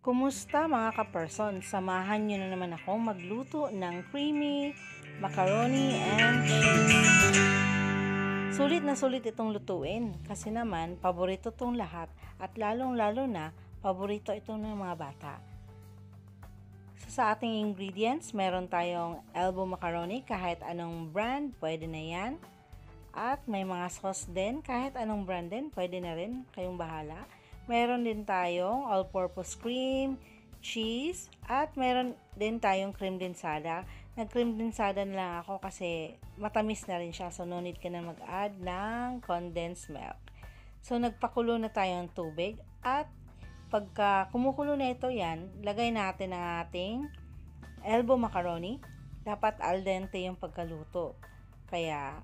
Kumusta mga ka-person? Samahan nyo na naman ako magluto ng creamy macaroni and cheese. Sulit na sulit itong lutuin kasi naman paborito itong lahat at lalong-lalo na paborito ito ng mga bata. Sa ating ingredients, meron tayong elbow macaroni, kahit anong brand, pwede na yan. At may mga sauce din, kahit anong brand din, pwede na rin, kayong bahala. Meron din tayong all-purpose cream, cheese, at meron din tayong cream densada. Nag-cream densada na lang ako kasi matamis na rin siya, so no need ka na mag-add ng condensed milk. So nagpakulo na tayo ng tubig at pagka kumukulo na ito yan, lagay natin ang ating elbow macaroni. Dapat al dente yung pagkaluto. Kaya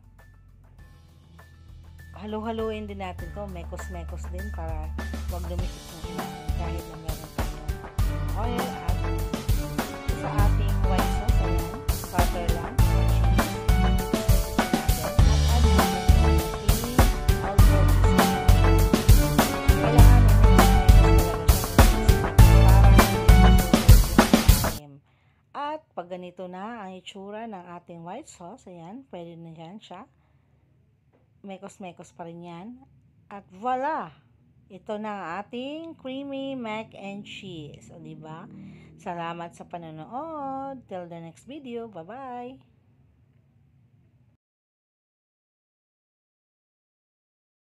halo-haloin din natin to, mekos-mekos din para wag dumikit ng ilan kahit na meron tayong oil at sa ating white sauce, ayan, butter lang, cheese, at add natin yung ating all-purpose cream. Kailangan at pag ganito na ang itsura ng ating white sauce, ayan, pwede na yan siya. Mekos-mekos pa rin yan. At voila! Ito na ang ating creamy mac and cheese. O, diba? Salamat sa panonood. Till the next video. Bye-bye!